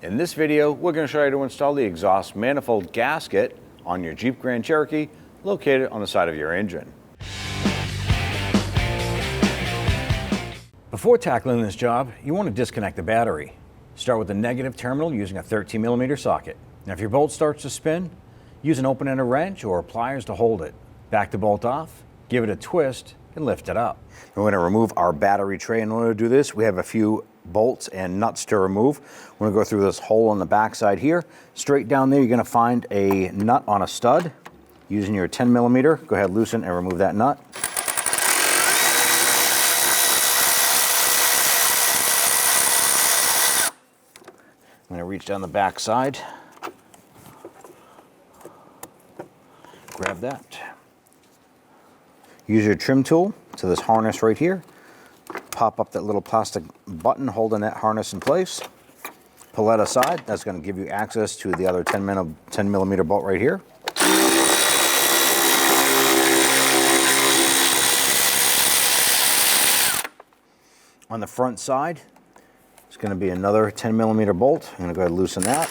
In this video, we're going to show you how to install the exhaust manifold gasket on your Jeep Grand Cherokee located on the side of your engine. Before tackling this job, you want to disconnect the battery. Start with the negative terminal using a 13mm socket. Now if your bolt starts to spin, use an open-ended wrench or pliers to hold it. Back the bolt off, give it a twist, and lift it up. We're going to remove our battery tray. In order to do this, we have a few bolts and nuts to remove. We're going to go through this hole on the back side here. Straight down there, you're going to find a nut on a stud. Using your 10mm, go ahead, loosen and remove that nut. I'm going to reach down the back side, grab that. Use your trim tool to this harness right here. Pop up that little plastic button holding that harness in place. Pull that aside. That's going to give you access to the other 10mm bolt right here. On the front side, it's going to be another 10mm bolt. I'm going to go ahead and loosen that.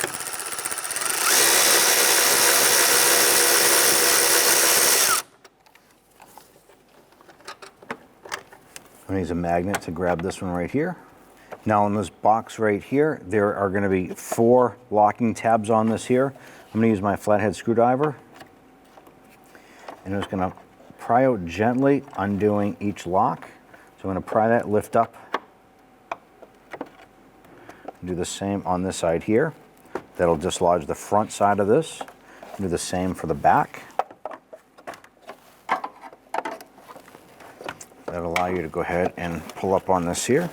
I'm going to use a magnet to grab this one right here. Now in this box right here, there are going to be 4 locking tabs on this here. I'm going to use my flathead screwdriver. And I'm just going to pry out gently, undoing each lock. So I'm going to pry that, lift up. Do the same on this side here. That'll dislodge the front side of this. Do the same for the back. That'll allow you to go ahead and pull up on this here.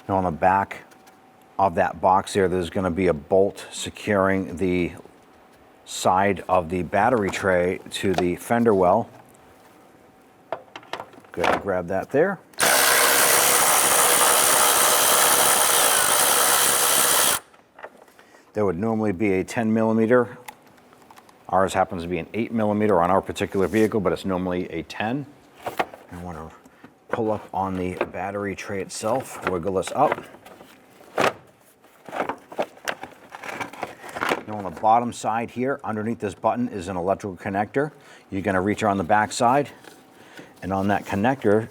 Now on the back of that box there, there's going to be a bolt securing the side of the battery tray to the fender well. Go ahead and grab that there. There would normally be a 10mm. Ours happens to be an 8mm on our particular vehicle, but it's normally a 10. I want to pull up on the battery tray itself, wiggle this up. Now on the bottom side here, underneath this button is an electrical connector. You're going to reach around the back side, and on that connector,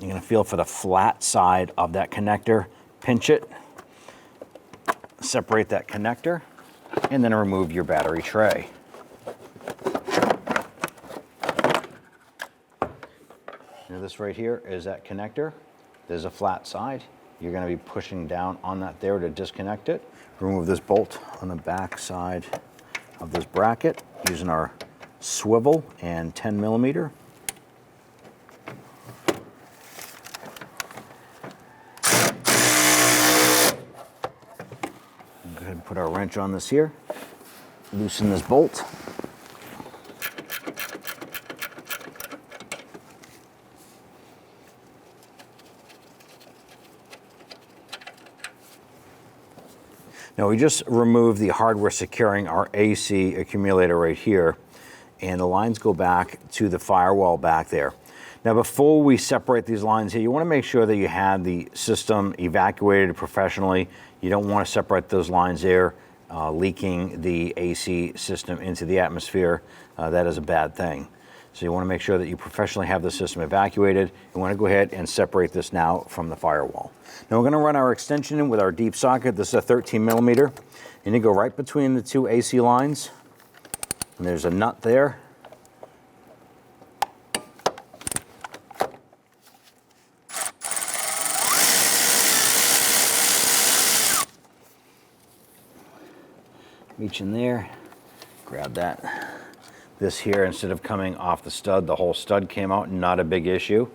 you're going to feel for the flat side of that connector, pinch it, separate that connector, and then remove your battery tray. Now this right here is that connector. There's a flat side. You're going to be pushing down on that there to disconnect it. Remove this bolt on the back side of this bracket using our swivel and 10mm. Go ahead and put our wrench on this here. Loosen this bolt. Now we just removed the hardware securing our AC accumulator right here, and the lines go back to the firewall back there. Now before we separate these lines here, you want to make sure that you have the system evacuated professionally. You don't want to separate those lines there, leaking the AC system into the atmosphere. That is a bad thing. So you want to make sure that you professionally have the system evacuated. You want to go ahead and separate this now from the firewall. Now we're going to run our extension in with our deep socket. This is a 13mm. And you go right between the 2 AC lines. And there's a nut there. Reach in there, grab that. This here, instead of coming off the stud, the whole stud came out, not a big issue.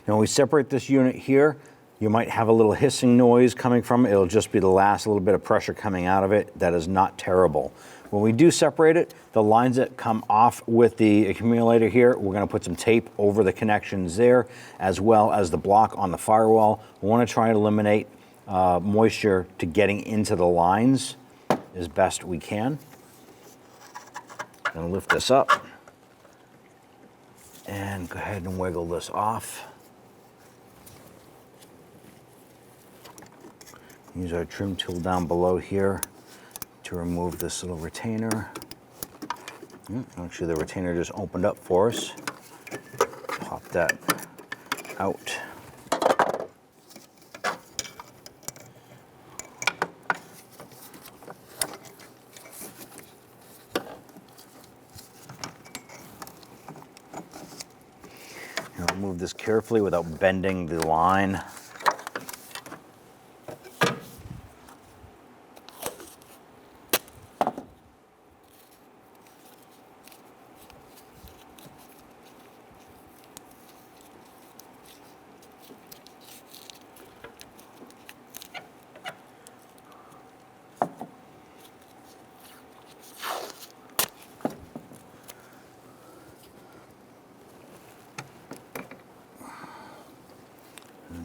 Now when we separate this unit here, you might have a little hissing noise coming from it. It'll just be the last little bit of pressure coming out of it. That is not terrible. When we do separate it, the lines that come off with the accumulator here, we're going to put some tape over the connections there, as well as the block on the firewall. We want to try and eliminate moisture to getting into the lines as best we can. Gonna lift this up and go ahead and wiggle this off. Use our trim tool down below here to remove this little retainer. Actually, the retainer just opened up for us. Pop that out. And remove this carefully without bending the line.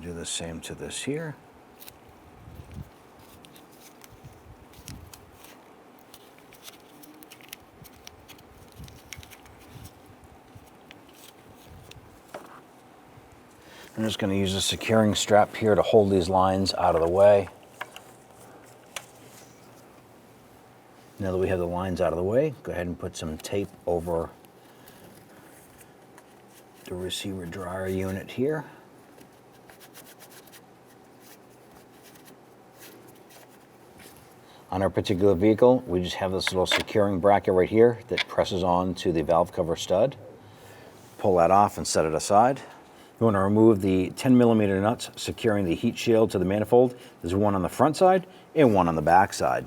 Do the same to this here. I'm just going to use a securing strap here to hold these lines out of the way. Now that we have the lines out of the way, go ahead and put some tape over the receiver dryer unit here. On our particular vehicle, we just have this little securing bracket right here that presses on to the valve cover stud. Pull that off and set it aside. You want to remove the 10mm nuts securing the heat shield to the manifold. There's one on the front side and one on the back side.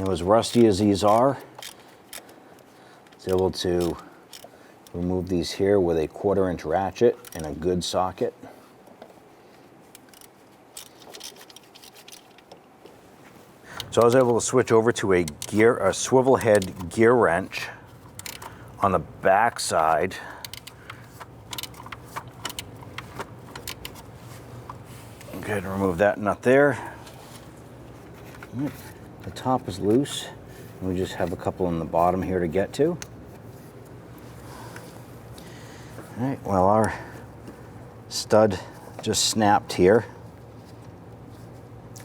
Now, as rusty as these are, it's able to remove these here with a 1/4-inch ratchet and a good socket. So I was able to switch over to a swivel head gear wrench on the back side. Go ahead and remove that nut there. The top is loose, and we just have a couple on the bottom here to get to. All right, well, our stud just snapped here,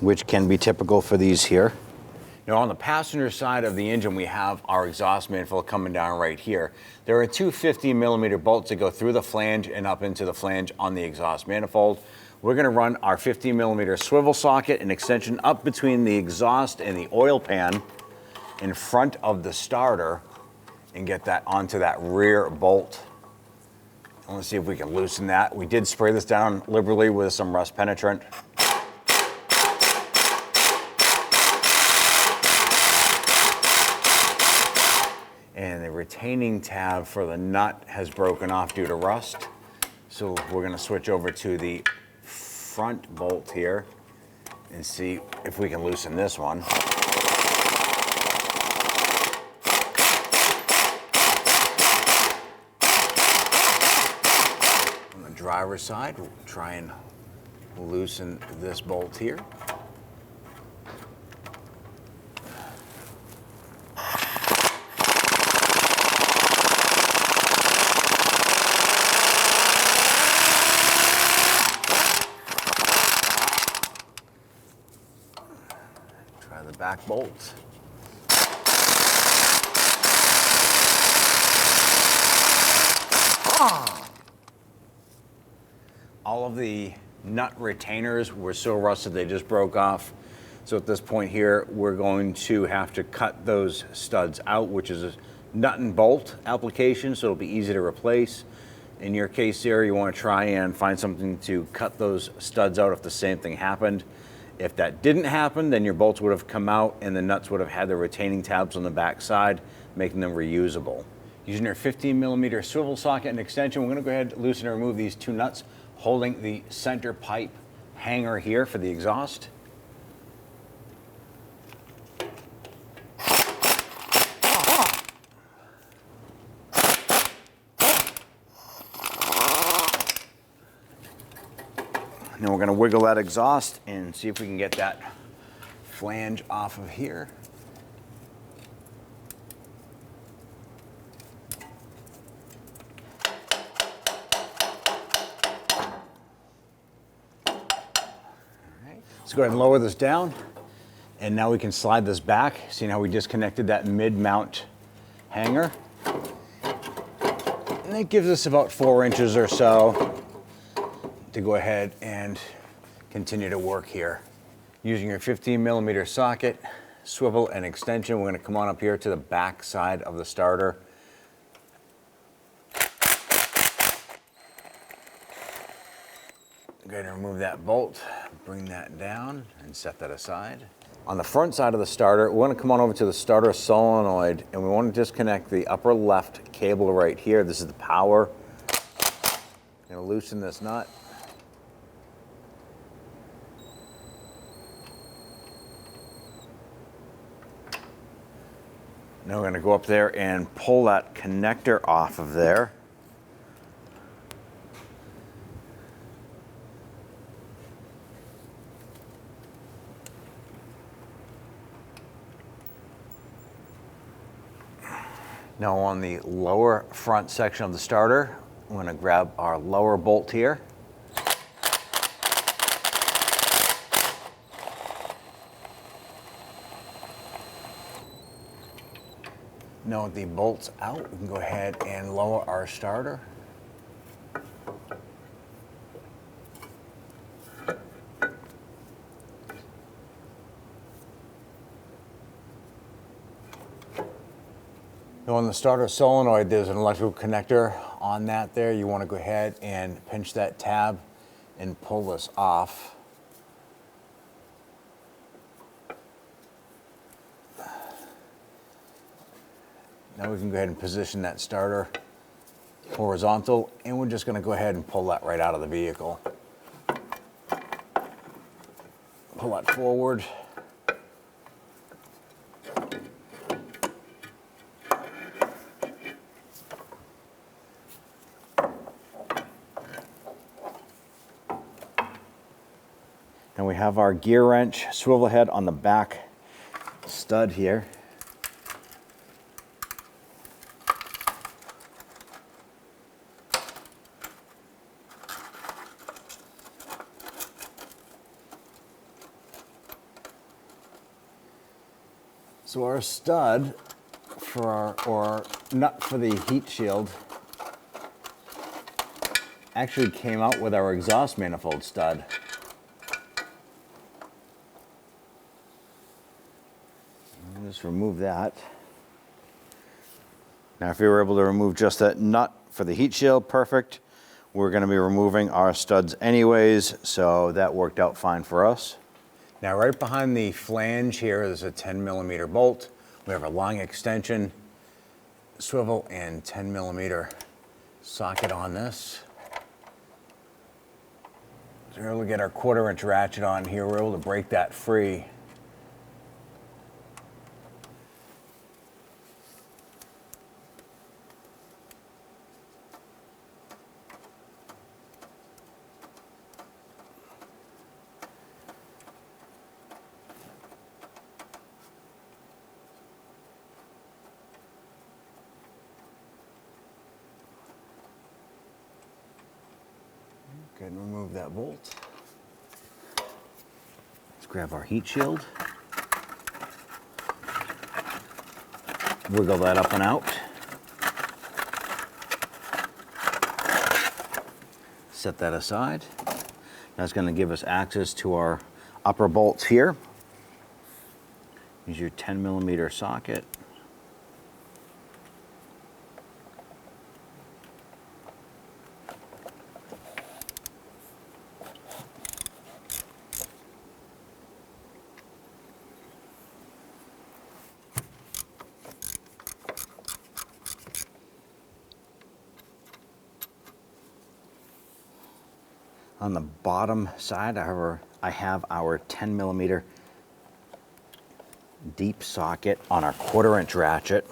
which can be typical for these here. Now, on the passenger side of the engine, we have our exhaust manifold coming down right here. There are two 15mm bolts that go through the flange and up into the flange on the exhaust manifold. We're going to run our 15mm swivel socket and extension up between the exhaust and the oil pan in front of the starter and get that onto that rear bolt. I want to see if we can loosen that. We did spray this down liberally with some rust penetrant. And the retaining tab for the nut has broken off due to rust. So we're going to switch over to the front bolt here and see if we can loosen this one. Driver's side, we'll try and loosen this bolt here. Try the back bolt. All of the nut retainers were so rusted they just broke off. So at this point here, we're going to have to cut those studs out, which is a nut and bolt application, so it'll be easy to replace. In your case here, you want to try and find something to cut those studs out if the same thing happened. If that didn't happen, then your bolts would have come out and the nuts would have had the retaining tabs on the back side, making them reusable. Using our 15mm swivel socket and extension, we're going to go ahead, loosen and remove these two nuts holding the center pipe hanger here for the exhaust. Now we're going to wiggle that exhaust and see if we can get that flange off of here. Let's go ahead and lower this down. And now we can slide this back. See how we disconnected that mid-mount hanger? And it gives us about 4 inches or so to go ahead and continue to work here. Using your 15mm socket, swivel and extension, we're going to come on up here to the back side of the starter. Go ahead and remove that bolt, bring that down and set that aside. On the front side of the starter, we want to come on over to the starter solenoid and we want to disconnect the upper left cable right here. This is the power. I'm going to loosen this nut. Now we're going to go up there and pull that connector off of there. Now on the lower front section of the starter, I'm going to grab our lower bolt here. Now with the bolts out, we can go ahead and lower our starter. Now on the starter solenoid, there's an electrical connector on that there. You want to go ahead and pinch that tab and pull this off. Now we can go ahead and position that starter horizontal, and we're just going to go ahead and pull that right out of the vehicle. Pull that forward. And we have our gear wrench swivel head on the back stud here. So our stud for our, or nut for the heat shield actually came out with our exhaust manifold stud. Just remove that. Now if you were able to remove just that nut for the heat shield, perfect. We're going to be removing our studs anyways, so that worked out fine for us. Now right behind the flange here is a 10mm bolt. We have a long extension, swivel, and 10mm socket on this. So we're able to get our 1/4" ratchet on here. We're able to break that free. Go ahead and remove that bolt. Let's grab our heat shield. Wiggle that up and out. Set that aside. That's going to give us access to our upper bolts here. Use your 10mm socket. On the bottom side, however, I have our 10mm deep socket on our 1/4" ratchet.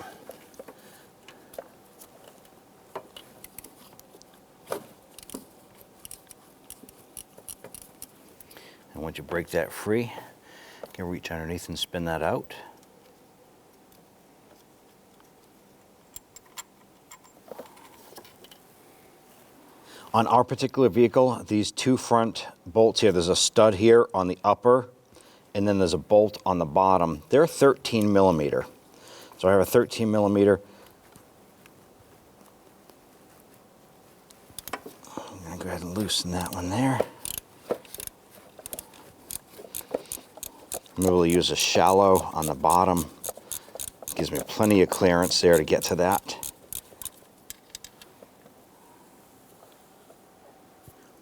And once you break that free, you can reach underneath and spin that out. On our particular vehicle, these two front bolts here, there's a stud here on the upper, and then there's a bolt on the bottom. They're 13 millimeter. So I have a 13 millimeter. I'm gonna go ahead and loosen that one there. I'm able to use a shallow on the bottom. Gives me plenty of clearance there to get to that.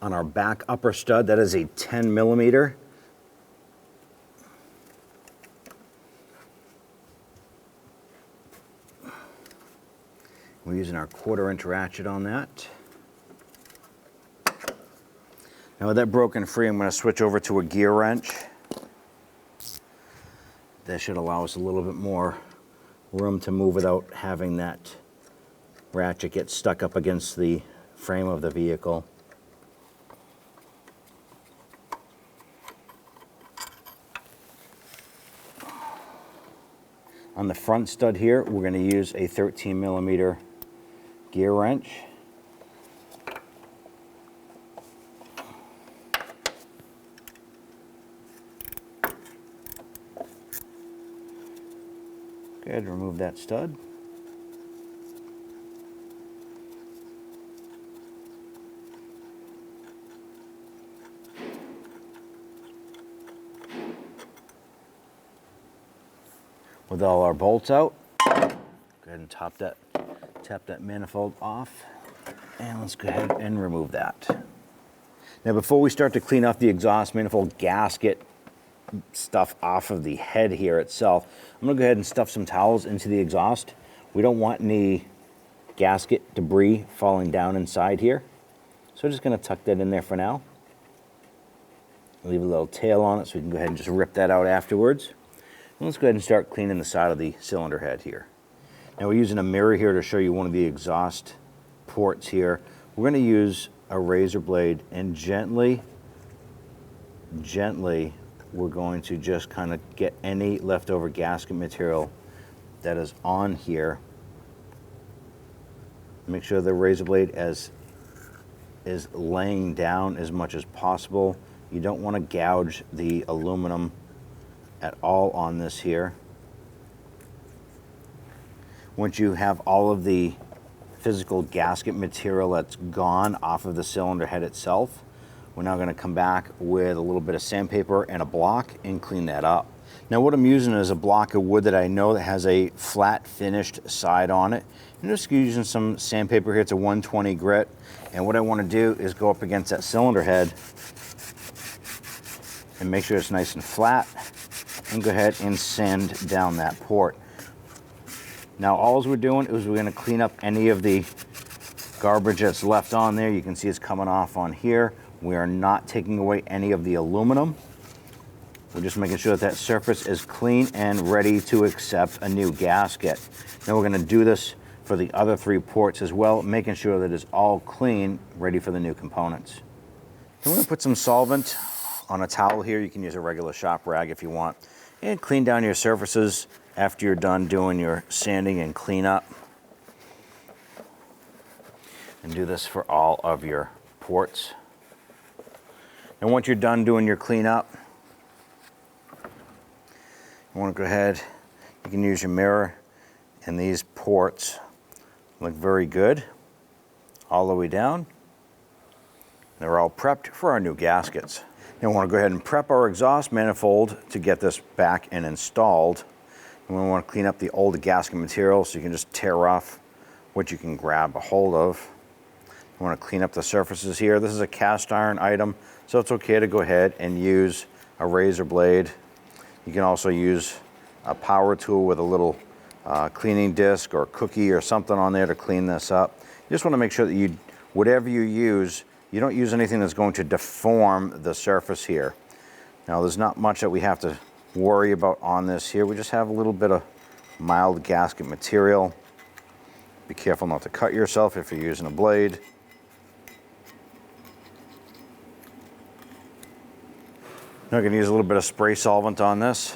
On our back upper stud, that is a 10 millimeter. We're using our 1/4 inch ratchet on that. Now with that broken free, I'm going to switch over to a gear wrench. That should allow us a little bit more room to move without having that ratchet get stuck up against the frame of the vehicle. On the front stud here, we're going to use a 13 millimeter gear wrench. Go ahead and remove that stud. With all our bolts out, go ahead and tap that manifold off, and let's go ahead and remove that. Now before we start to clean off the exhaust manifold gasket stuff off of the head here itself, I'm gonna go ahead and stuff some towels into the exhaust. We don't want any gasket debris falling down inside here. So I'm just gonna tuck that in there for now. Leave a little tail on it so we can go ahead and just rip that out afterwards. And let's go ahead and start cleaning the side of the cylinder head here. Now we're using a mirror here to show you one of the exhaust ports here. We're gonna use a razor blade and gently, we're going to just kind of get any leftover gasket material that is on here. Make sure the razor blade is laying down as much as possible. You don't want to gouge the aluminum at all on this here. Once you have all of the physical gasket material that's gone off of the cylinder head itself, we're now going to come back with a little bit of sandpaper and a block and clean that up. Now what I'm using is a block of wood that I know that has a flat finished side on it. I'm just using some sandpaper here. It's a 120 grit, and what I want to do is go up against that cylinder head and make sure it's nice and flat, and go ahead and sand down that port. Now all we're doing is we're going to clean up any of the garbage that's left on there. You can see it's coming off on here. We are not taking away any of the aluminum. We're just making sure that that surface is clean and ready to accept a new gasket. Now we're going to do this for the other 3 ports as well, making sure that it's all clean, ready for the new components. I'm going to put some solvent on a towel here. You can use a regular shop rag if you want, and clean down your surfaces after you're done doing your sanding and cleanup. And do this for all of your ports. And once you're done doing your cleanup, you want to go ahead, you can use your mirror, and these ports look very good all the way down. They're all prepped for our new gaskets. Now we want to go ahead and prep our exhaust manifold to get this back and installed. And we want to clean up the old gasket material so you can just tear off what you can grab a hold of. You want to clean up the surfaces here. This is a cast iron item, so it's okay to go ahead and use a razor blade. You can also use a power tool with a little cleaning disc or cookie or something on there to clean this up. You just want to make sure that whatever you use, you don't use anything that's going to deform the surface here. Now there's not much that we have to worry about on this here. We just have a little bit of mild gasket material. Be careful not to cut yourself if you're using a blade. Now I'm going to use a little bit of spray solvent on this.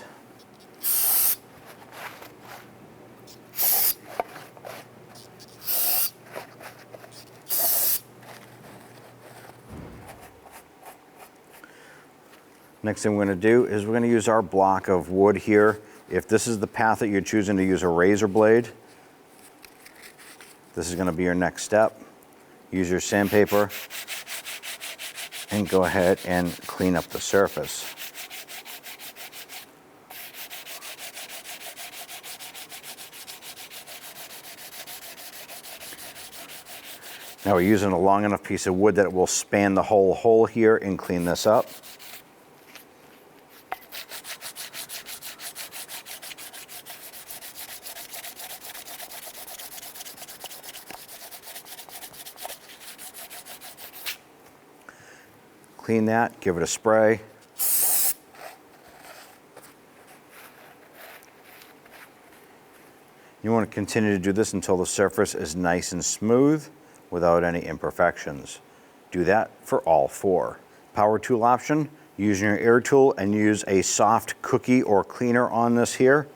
Next thing we're going to do is we're going to use our block of wood here. If this is the path that you're choosing to use a razor blade, this is going to be your next step. Use your sandpaper and go ahead and clean up the surface. Now we're using a long enough piece of wood that it will span the whole hole here and clean this up. Clean that, give it a spray. You want to continue to do this until the surface is nice and smooth without any imperfections. Do that for all 4. Power tool option, using your air tool and use a soft cookie or cleaner on this here.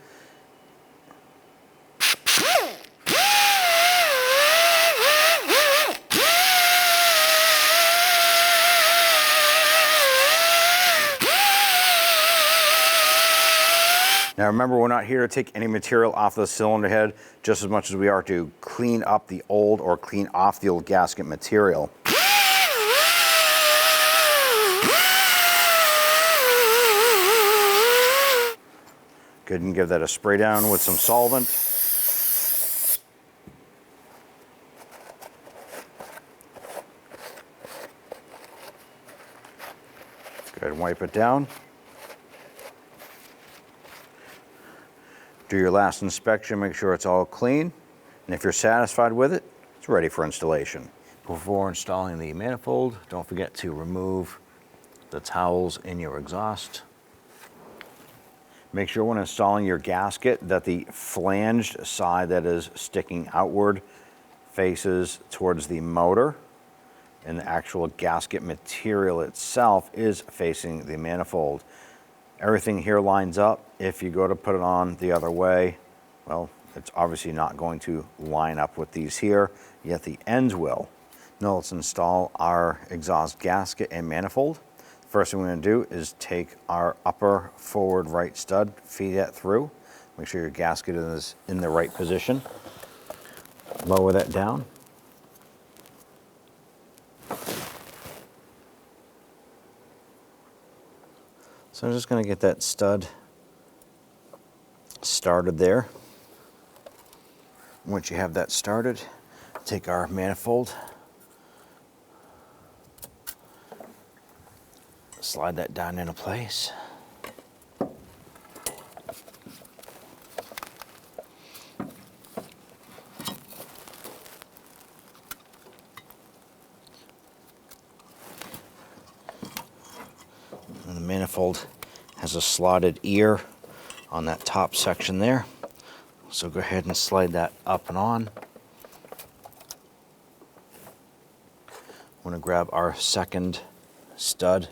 Now remember, we're not here to take any material off the cylinder head just as much as we are to clean up the old or clean off the old gasket material. Good, and give that a spray down with some solvent. Go ahead and wipe it down. Do your last inspection, make sure it's all clean, and if you're satisfied with it, it's ready for installation. Before installing the manifold, don't forget to remove the towels in your exhaust. Make sure when installing your gasket that the flanged side that is sticking outward faces towards the motor, and the actual gasket material itself is facing the manifold. Everything here lines up. If you go to put it on the other way, well, it's obviously not going to line up with these here, yet the ends will. Now let's install our exhaust gasket and manifold. First thing we're going to do is take our upper forward right stud, feed that through. Make sure your gasket is in the right position. Lower that down. So I'm just going to get that stud started there. Once you have that started, take our manifold, slide that down into place. And the manifold has a slotted ear on that top section there. So go ahead and slide that up and on. I'm going to grab our second stud.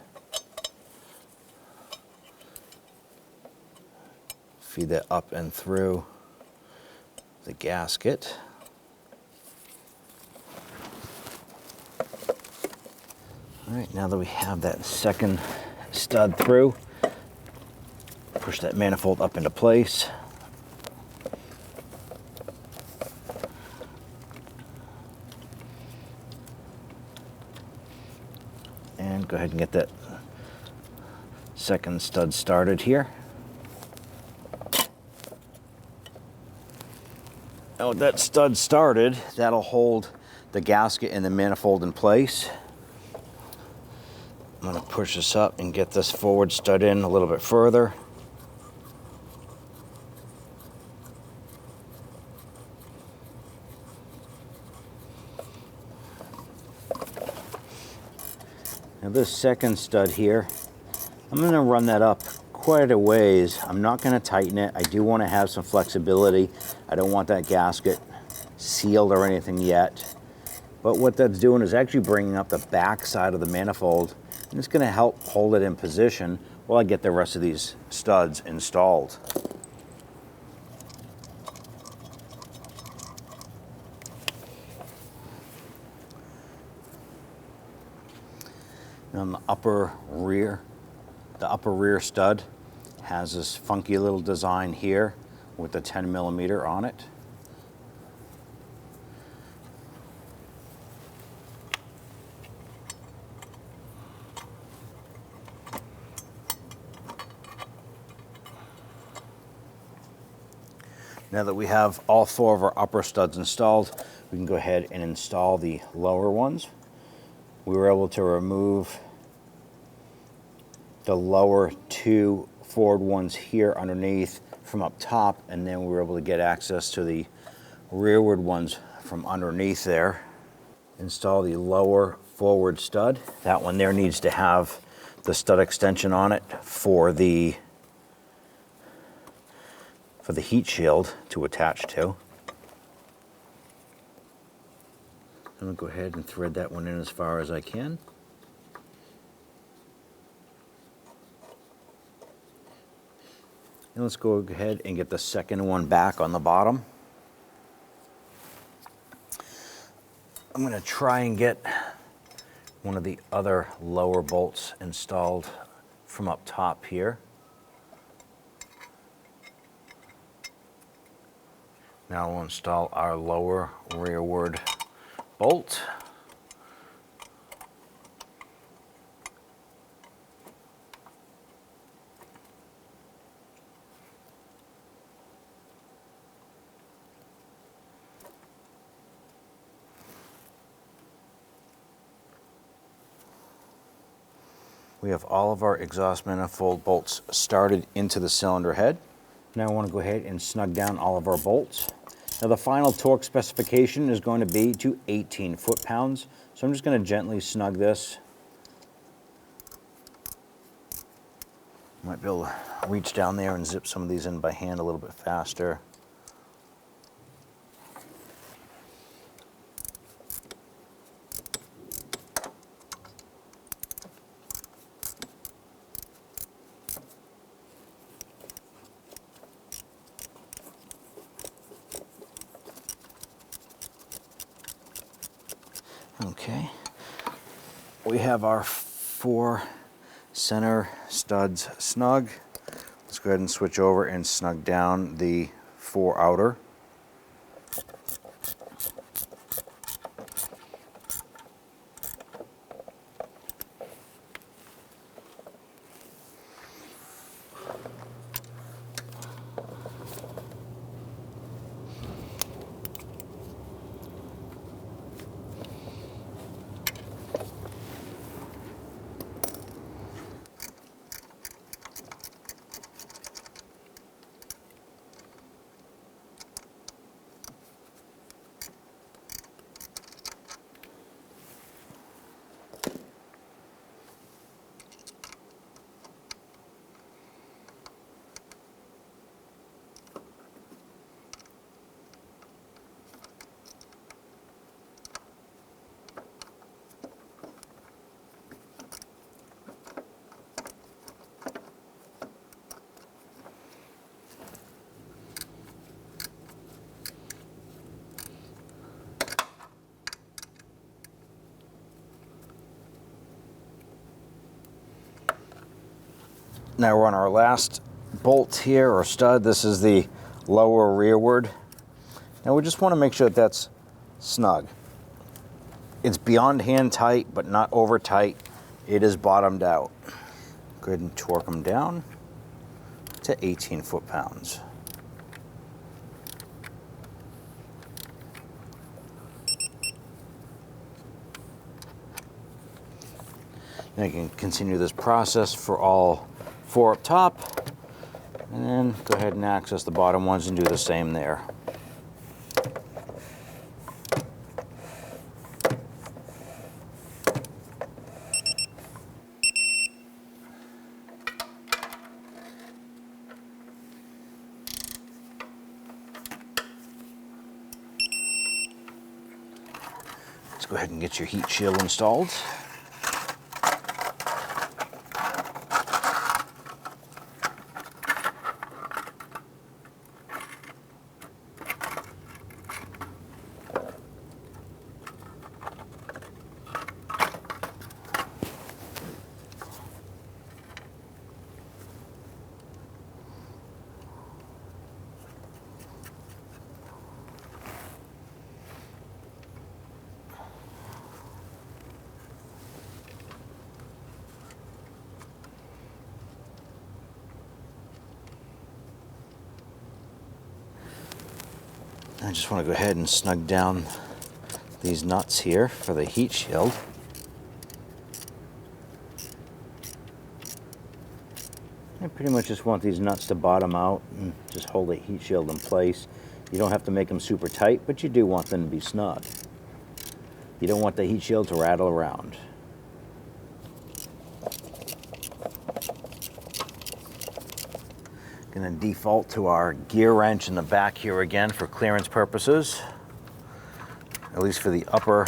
Feed that up and through the gasket. All right, now that we have that second stud through, push that manifold up into place. And go ahead and get that second stud started here. Now with that stud started, that'll hold the gasket and the manifold in place. I'm going to push this up and get this forward stud in a little bit further. Now this second stud here, I'm going to run that up quite a ways. I'm not going to tighten it. I do want to have some flexibility. I don't want that gasket sealed or anything yet. But what that's doing is actually bringing up the back side of the manifold, and it's going to help hold it in position while I get the rest of these studs installed. On the upper rear The upper rear stud has this funky little design here with the 10mm on it. Now that we have all 4 of our upper studs installed, we can go ahead and install the lower ones. We were able to remove the lower 2 forward ones here underneath from up top, and then we were able to get access to the rearward ones from underneath there. Install the lower forward stud. That one there needs to have the stud extension on it for the heat shield to attach to. I'm going to go ahead and thread that one in as far as I can. And let's go ahead and get the second one back on the bottom. I'm going to try and get one of the other lower bolts installed from up top here. Now we'll install our lower rearward bolt. We have all of our exhaust manifold bolts started into the cylinder head. Now I want to go ahead and snug down all of our bolts. Now the final torque specification is going to be to 18 foot-pounds. So I'm just going to gently snug this. Might be able to reach down there and zip some of these in by hand a little bit faster. Okay, we have our 4 center studs snug. Let's go ahead and switch over and snug down the 4 outer. Now we're on our last bolt here, or stud. This is the lower rearward. Now we just want to make sure that that's snug. It's beyond hand tight, but not over tight. It is bottomed out. Go ahead and torque them down to 18 foot-pounds. Now you can continue this process for all 4 up top, and then go ahead and access the bottom ones and do the same there. Let's go ahead and get your heat shield installed. just want to go ahead and snug down these nuts here for the heat shield. I pretty much just want these nuts to bottom out and just hold the heat shield in place. You don't have to make them super tight, but you do want them to be snug. You don't want the heat shield to rattle around. Going to default to our gear wrench in the back here again for clearance purposes, at least for the upper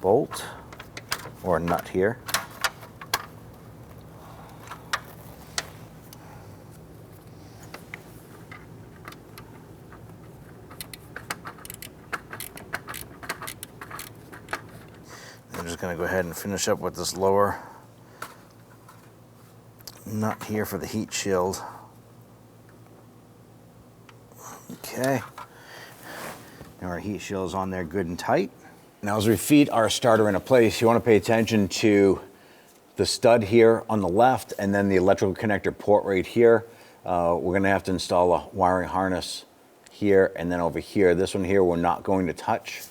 bolt or nut here. I'm just going to go ahead and finish up with this lower nut here for the heat shield. Okay, now our heat shield is on there good and tight. Now as we feed our starter into place, you want to pay attention to the stud here on the left and then the electrical connector port right here. We're going to have to install a wiring harness here and then over here. This one here we're not going to touch.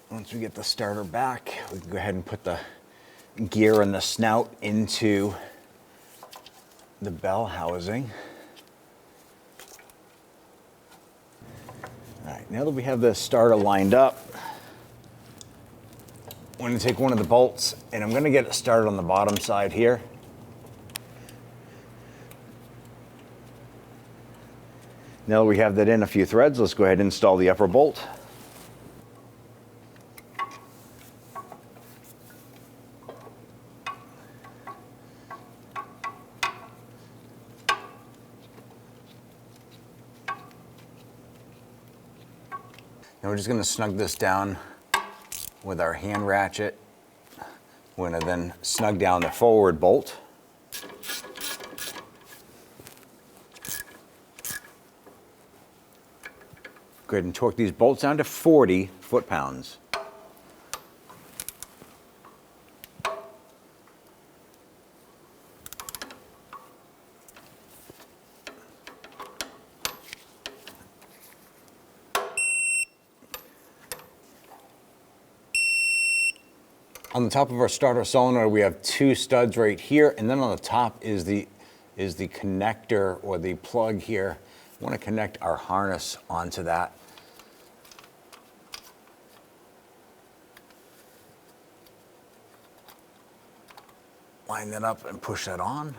Once we get the starter back, we can go ahead and put the gear and the snout into the bell housing. All right, now that we have the starter lined up, I'm going to take one of the bolts and I'm going to get it started on the bottom side here. Now that we have that in a few threads, let's go ahead and install the upper bolt. And we're just going to snug this down with our hand ratchet. We're going to then snug down the forward bolt. Go ahead and torque these bolts down to 40 foot-pounds. On the top of our starter solenoid, we have two studs right here, and then on the top is the connector or the plug here. We want to connect our harness onto that. Line that up and push that on.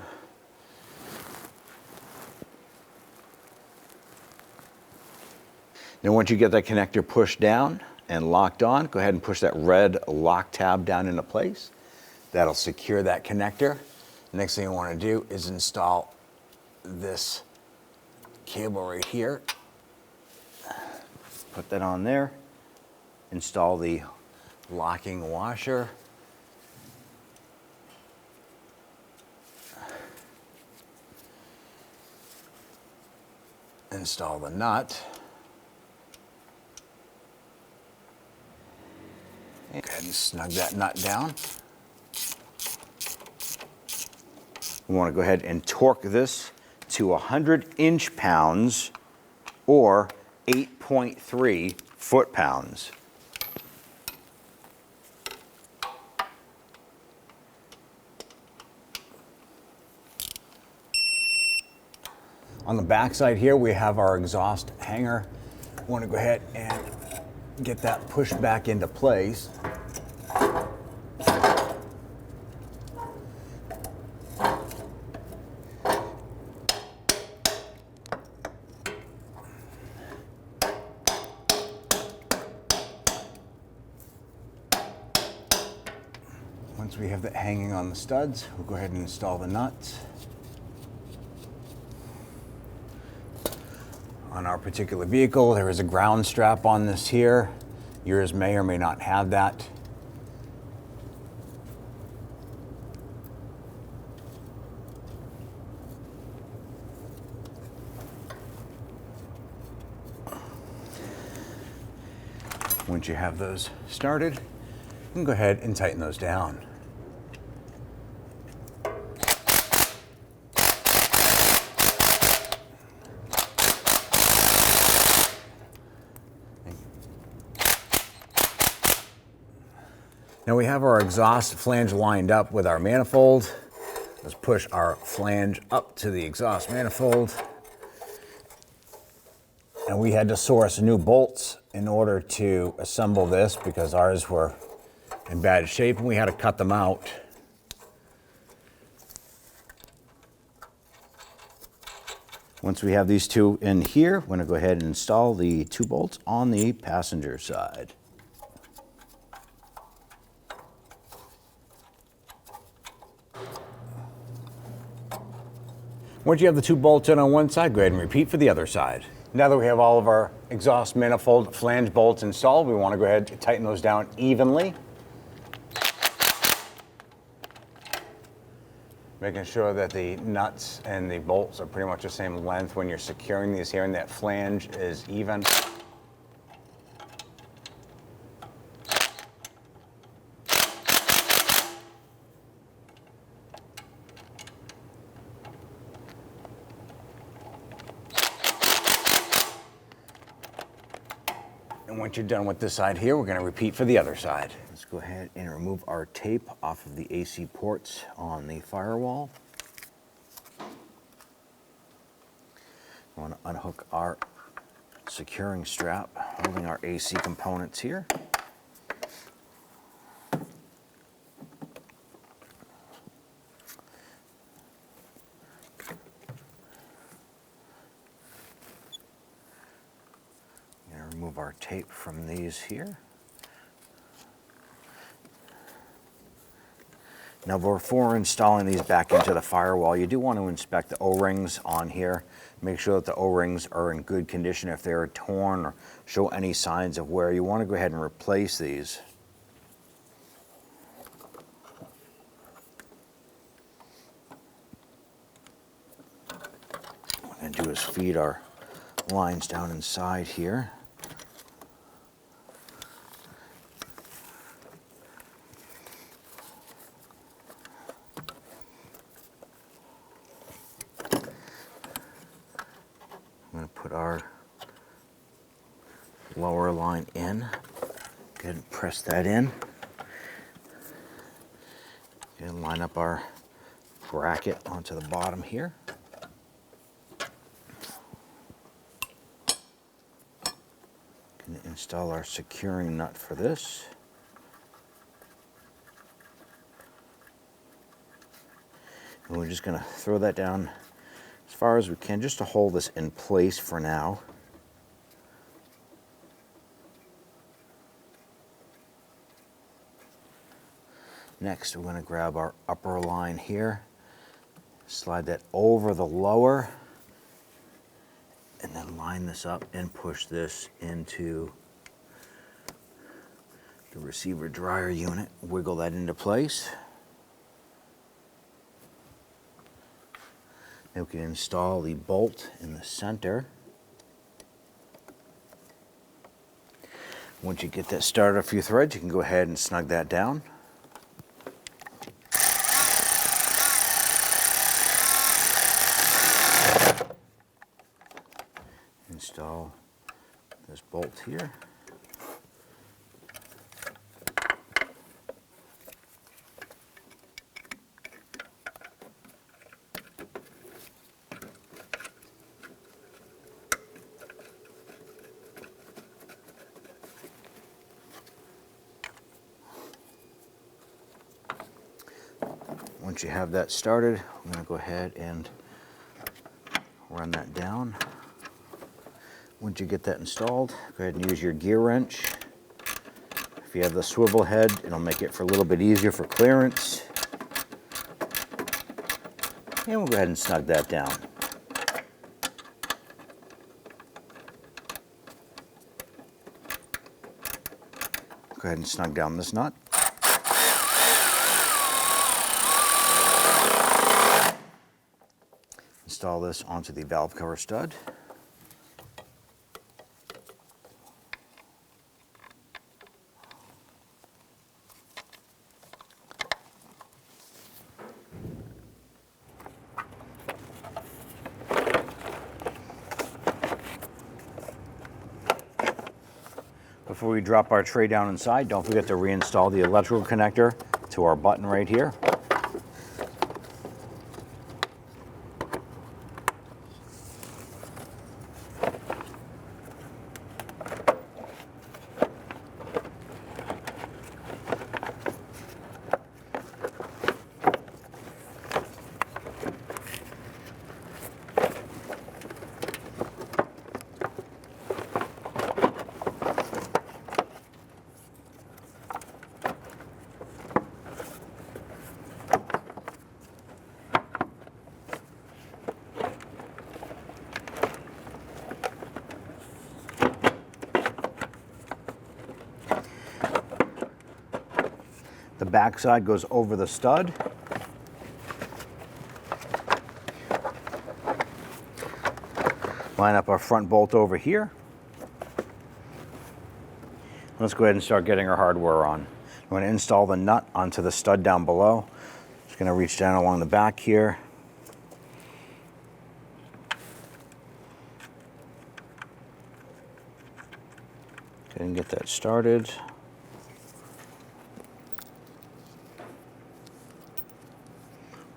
Now once you get that connector pushed down and locked on, go ahead and push that red lock tab down into place. That'll secure that connector. The next thing you want to do is install this cable right here. Put that on there. Install the locking washer. Install the nut. Go ahead and snug that nut down. We want to go ahead and torque this to 100 inch-pounds or 8.3 foot-pounds. On the back side here, we have our exhaust hanger. We want to go ahead and get that pushed back into place. Once we have that hanging on the studs, we'll go ahead and install the nuts. On our particular vehicle, there is a ground strap on this here. Yours may or may not have that. Once you have those started, you can go ahead and tighten those down. Now we have our exhaust flange lined up with our manifold. Let's push our flange up to the exhaust manifold. And we had to source new bolts in order to assemble this because ours were in bad shape and we had to cut them out. Once we have these two in here, we're going to go ahead and install the 2 bolts on the passenger side. Once you have the 2 bolts in on one side, go ahead and repeat for the other side. Now that we have all of our exhaust manifold flange bolts installed, we want to go ahead and tighten those down evenly. Making sure that the nuts and the bolts are pretty much the same length when you're securing these here and that flange is even. And once you're done with this side here, we're going to repeat for the other side. Let's go ahead and remove our tape off of the AC ports on the firewall. We want to unhook our securing strap holding our AC components here. Remove our tape from these here. Now before installing these back into the firewall, you do want to inspect the O-rings on here. Make sure that the O-rings are in good condition. If they're torn or show any signs of wear, you want to go ahead and replace these. What we're going to do is feed our lines down inside here. I'm going to put our lower line in. Go ahead and press that in. And line up our bracket onto the bottom here. Going to install our securing nut for this. And we're just going to throw that down as far as we can just to hold this in place for now. Next, we're going to grab our upper line here, slide that over the lower, and then line this up and push this into the receiver dryer unit. Wiggle that into place. Then we can install the bolt in the center. Once you get that started a few threads, you can go ahead and snug that down. Install this bolt here. Once you have that started, I'm going to go ahead and run that down. Once you get that installed, go ahead and use your gear wrench. If you have the swivel head, it'll make it for a little bit easier for clearance. And we'll go ahead and snug that down. Go ahead and snug down this nut. Install this onto the valve cover stud. Before we drop our tray down inside, don't forget to reinstall the electrical connector to our button right here. The back side goes over the stud. Line up our front bolt over here. Let's go ahead and start getting our hardware on. I'm going to install the nut onto the stud down below. Just going to reach down along the back here. Go ahead and get that started.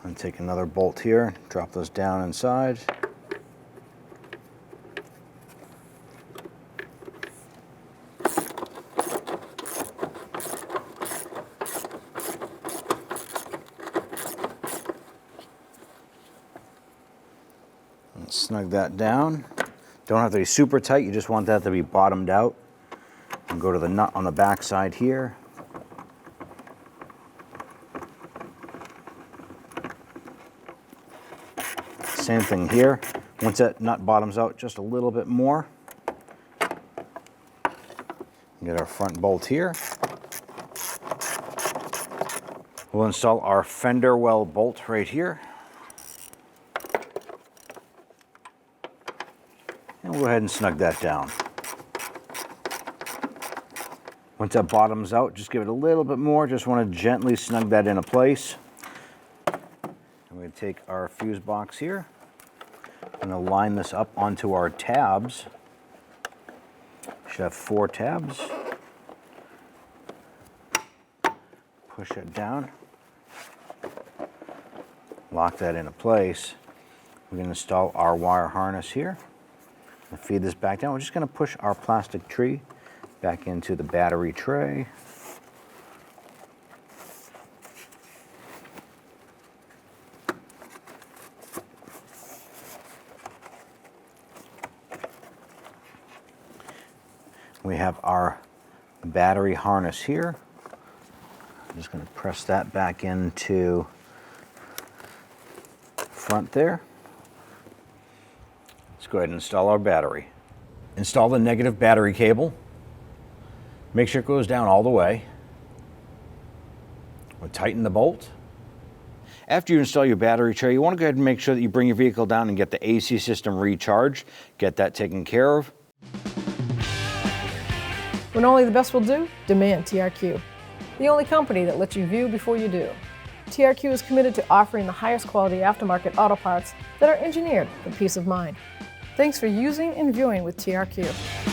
And take another bolt here, drop those down inside. And snug that down. Don't have to be super tight, you just want that to be bottomed out. And go to the nut on the back side here. Same thing here. Once that nut bottoms out just a little bit more, get our front bolt here. We'll install our fender well bolt right here. And we'll go ahead and snug that down. Once that bottoms out, just give it a little bit more. Just want to gently snug that into place. I'm going to take our fuse box here. I'm going to line this up onto our tabs. Should have 4 tabs. Push it down. Lock that into place. We're going to install our wire harness here. And feed this back down. We're just going to push our plastic tree back into the battery tray. We have our battery harness here. I'm just going to press that back into front there. Let's go ahead and install our battery. Install the negative battery cable. Make sure it goes down all the way. We'll tighten the bolt. After you install your battery tray, you want to go ahead and make sure that you bring your vehicle down and get the AC system recharged. Get that taken care of. When only the best will do, demand TRQ. The only company that lets you view before you do. TRQ is committed to offering the highest quality aftermarket auto parts that are engineered for peace of mind. Thanks for using and viewing with TRQ.